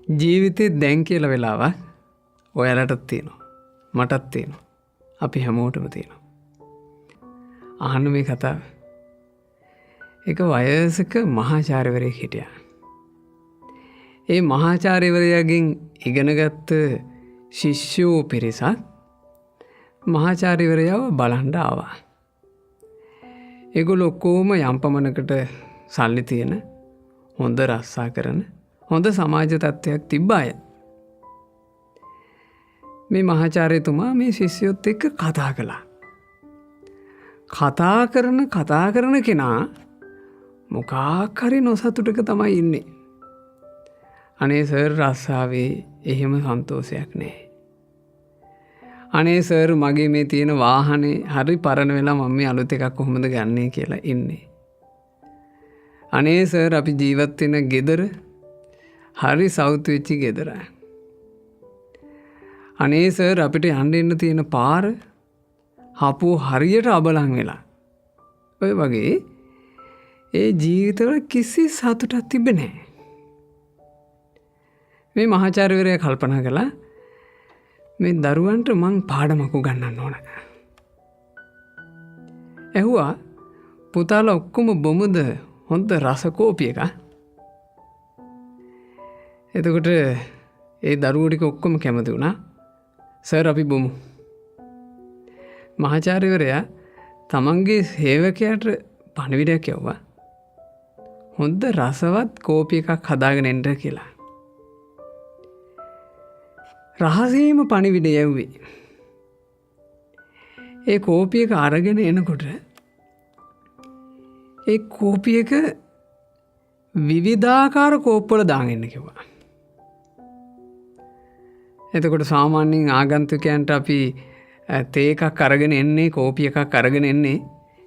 ජීවිතේ දැන් කියලා වෙලාවක් ඔයාලටත් තියෙනවා. මටත් තියෙනවා. අපි හැමෝටම තියෙනවා. අහන්න මේ කතාව. එක වයසක මහාචාර්යවරයෙක් හිටියා. ඒ මහාචාර්යවරයාගෙන් ඉගෙනගත්ත ශිෂ්‍යෝ පිරිසක් මහාචාර්යවරයාව බලන්න ආවා. ඒගොල්ලෝ ඔක්කොම යම් පමණකට සල්ලි තියෙන, හොඳ රස්සා කරන, හොඳ සමාජ තත්ත්වයක් තිබ්බ අය. මේ මහාචාර්යතුමා මේ ශිෂ්‍යයොත් එක්ක කතා කළා. කතා කරන කෙනා මොකක් හරි නොසතුටක තමයි ඉන්නේ. අනේ සර් රස්සාවේ එහෙම සන්තෝෂයක් නැහැ. අනේ සර් මගේ මේ තියෙන වාහනේ හරි පරණ වෙලා මම මේ අලුත් එකක් කොහොමද ගන්නේ කියලා ඉන්නේ. අනේ සර් අපි ජීවත් වෙන ගෙදර හරි සවුත් වෙච්ච ගෙදර. අනේ සර් අපිට යන්න එන්න තියෙන පාර හපුව හරියට අබලන් වෙලා. ඔය වගේ ඒ ජීවිතවල කිසි සතුටක් තිබෙන්නේ නැහැ. මේ මහාචාර්යවරයා කල්පනා කළා මේ දරුවන්ට මං පාඩමක් උගන්වන්න ඕන. ඇහුවා පුතාලා ඔක්කොම බොමුද හොඳ රස කෝපි එක. එතකොට ඒ දරුවෝ ටික ඔක්කොම කැමති වුණා. සර් අපි බොමු. මහාචාර්යවරයා තමන්ගේ සේවකයාට පණිවිඩයක් යවුවා. හොඳ රසවත් කෝපි එකක් හදාගෙන එන්න කියලා. රහසේම පණිවිඩය යවුවේ. ඒ කෝපි එක අරගෙන එනකොට ඒ කෝපි එක විවිධාකාර කෝප්පවල දාගෙන එන්න කිව්වා. එතකොට සාමාන්‍යයෙන් ආගන්තුකයන්ට අපි තේ එකක් අරගෙන එන්නේ, කෝපි එකක් අරගෙන එන්නේ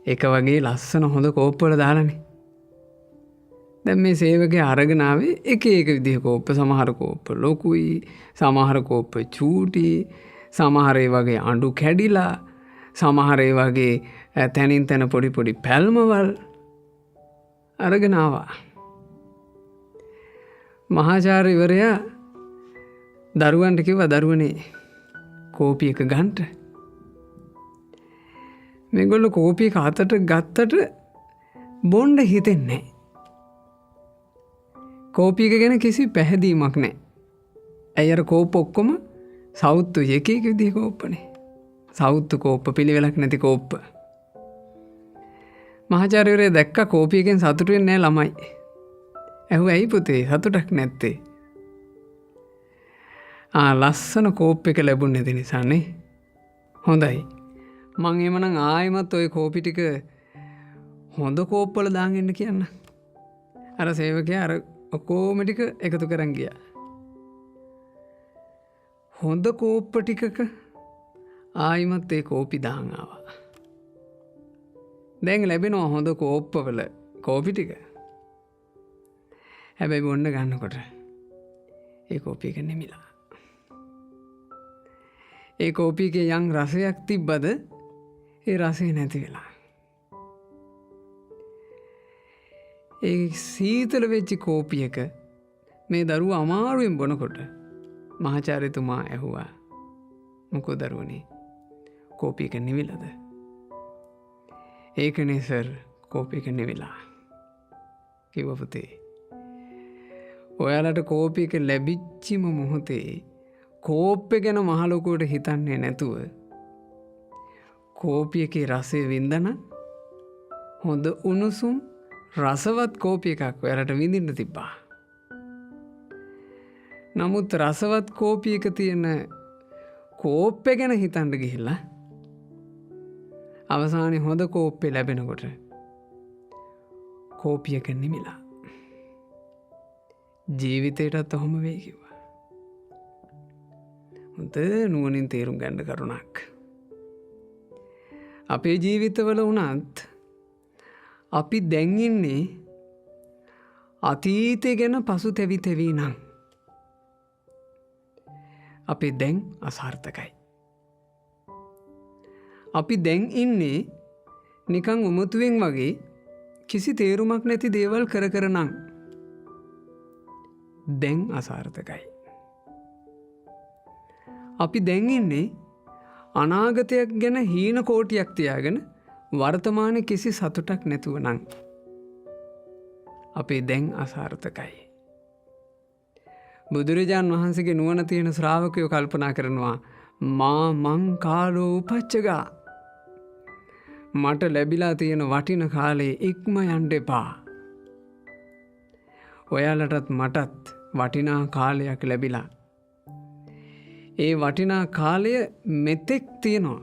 එක වගේ ලස්සන හොඳ කෝප්පවල දාලානේ. දැන් මේ සේවකයා අරගෙන ආවේ එක විදිහ කෝප්ප. සමහර කෝප්ප ලොකුයි, සමහර කෝප්ප චූටි, සමහර ඒ වගේ අඬු කැඩිලා, සමහර ඒ වගේ තැනින් තැන පොඩි පොඩි පැල්මවල් අරගෙන ආවා. මහාචාර්යවරයා දරුවන්ට කිව්වා දරුවනේ කෝපි එක ගන්න. මේගොල්ලෝ කෝපි එක අතට ගත්තට බොන්න හිතෙන්නේ නැහැ. කෝපි එක ගැන කිසි පැහැදීමක් නැහැ. ඇයි අර කෝප්ප ඔක්කොම සවුත්තු එක විදිහ කෝප්පනේ. සවුත්තු කෝප්ප, පිළිවෙලක් නැති කෝප්ප. මහාචාර්යවරයා දැක්ක කෝපි එකෙන් සතුටු වෙන්නේ නැහැ ළමයි. ඇහුවා ඇයි පුතේ සතුටක් නැත්තේ? ලස්සන කෝප් එක ලැබුණ නැති නිසානේ. හොඳයි. මං එමනම් ආයෙමත් ওই කෝපි ටික හොඳ කෝප්පවල දාන් එන්න කියන්න. අර සේවකයා අර ඔක්කොම ටික එකතු කරන් ගියා. හොඳ කෝප්ප ටිකක ආයිමත් ඒ කෝපි දාන් ආවා. දැන් ලැබෙනවා හොඳ කෝප්පවල කෝපි ටික. හැබැයි බොන්න ගන්නකොට ඒ කෝපි එක නෙමිලා. ඒ කෝපි එකේ යම් රසයක් තිබ්බද ඒ රසය නැති වෙලා. ඒ සීතල වෙච්ච කෝපි එක මේ දරුවා අමාරුවෙන් බොනකොට මහාචාර්යතුමා ඇහුවා මොකෝ දරුවනේ කෝපි එක නිවිලද? ඒකනේ සර් කෝපි එක නිවිලා. කිව්වා පුතේ ඔයාලට කෝපි එක ලැබිච්චිම මොහොතේ කෝප්පේ ගැන මහ ලොකුවට හිතන්නේ නැතුව කෝපි එකේ රසය වින්දන හොඳ උණුසුම් රසවත් කෝපි එකක් ඔයාලට විඳින්න තිබ්බා. නමුත් රසවත් කෝපි එක තියෙන කෝප්පේ ගැන හිතන්න ගිහිල්ලා අවසානයේ හොඳ කෝප්පේ ලැබෙනකොට කෝපි එක නිමිලා. ජීවිතේටත් ඔහොම වෙයි කිව්වා. හොඳ නුවණින් තේරුම් ගන්න කරුණක්. අපේ ජීවිතවල වුණත් අපි දැන් ඉන්නේ අතීතය ගැන පසුතැවි නම් අපි දැන් අසාර්ථකයි. අපි දැන් ඉන්නේ නිකන් උමතුවෙන් වගේ කිසි තේරුමක් නැති දේවල් කර නම් දැන් අසාර්ථකයි. අපි දැන් ඉන්නේ අනාගතයක් ගැන හීන කෝටියක් තියාගෙන වර්තමානයේ කිසි සතුටක් නැතුව නම් අපේ දැන් අසාර්ථකයි. බුදුරජාන් වහන්සේගේ නුවණ තියෙන ශ්‍රාවකයෝ කල්පනා කරනවා මං කාලෝ උපච්චගා මට ලැබිලා තියෙන වටින කාලේ ඉක්ම යන්න එපා. ඔයාලටත් මටත් වටිනා කාලයක් ලැබිලා. ඒ වටිනා කාලය මෙතෙක් තියෙනවා.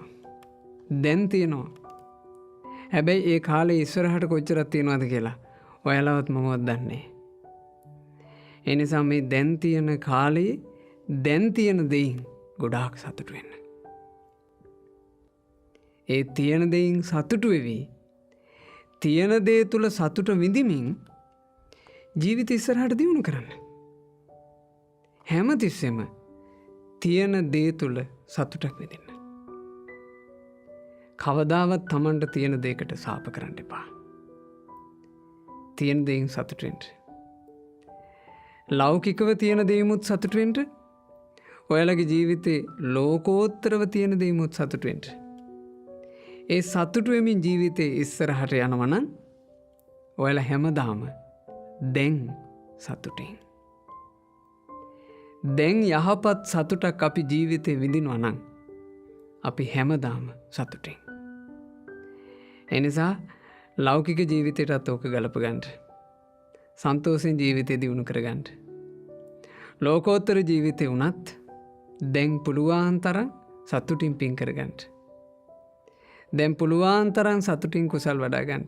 දැන් තියෙනවා. හැබැයි ඒ කාලේ ඉස්සරහට කොච්චරක් තියෙනවද කියලා ඔයාලවත් මමවත් දන්නේ. ඒ නිසා මේ දැන් තියෙන කාලේ දැන් තියෙන දෙයින් ගොඩාක් සතුටු වෙන්න. ඒ තියෙන දෙයින් සතුටු වෙවි. තියෙන දේ තුල සතුට විඳිමින් ජීවිත ඉස්සරහට දියුණු කරන්න. හැමතිස්සෙම තියෙන දේ තුල සතුටක් විඳින්න. කවදාවත් Tamanට තියෙන දෙයකට සාප කරන්න එපා. තියෙන දෙයින් සතුටු වෙන්න. ලෞකිකව තියෙන දෙයිමුත් සතුටු වෙන්න. ඔයාලගේ ජීවිතේ ලෝකෝත්තරව තියෙන දෙයිමුත් සතුටු වෙන්න. ඒ සතුටු වෙමින් ජීවිතේ ඉස්සරහට යනවා නම් ඔයාලා හැමදාම දැන් සතුටින්. දැන් යහපත් සතුටක් අපි ජීවිතේ විඳිනවා නම් අපි හැමදාම සතුටින්. එනිසා ලෞකික ජීවිතයටත් ඕක ගලප ගන්න. සන්තෝෂෙන් ජීවිතේ දියුණු කර ගන්න. ලෝකෝත්තර ජීවිතේ උනත් දැන් පුළුවන් තරම් සතුටින් පින් කර ගන්න. දැන් පුළුවන් තරම් සතුටින් කුසල් වඩා ගන්න.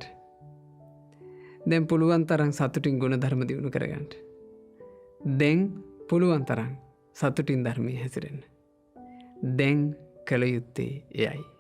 දැන් පුළුවන් තරම් සතුටින් ගුණ ධර්ම දියුණු කර ගන්න. දැන් පුළුවන් තරම් සතුටින් ධර්මයේ හැසිරෙන්න. දැන් කළ යුත්තේ එයයි.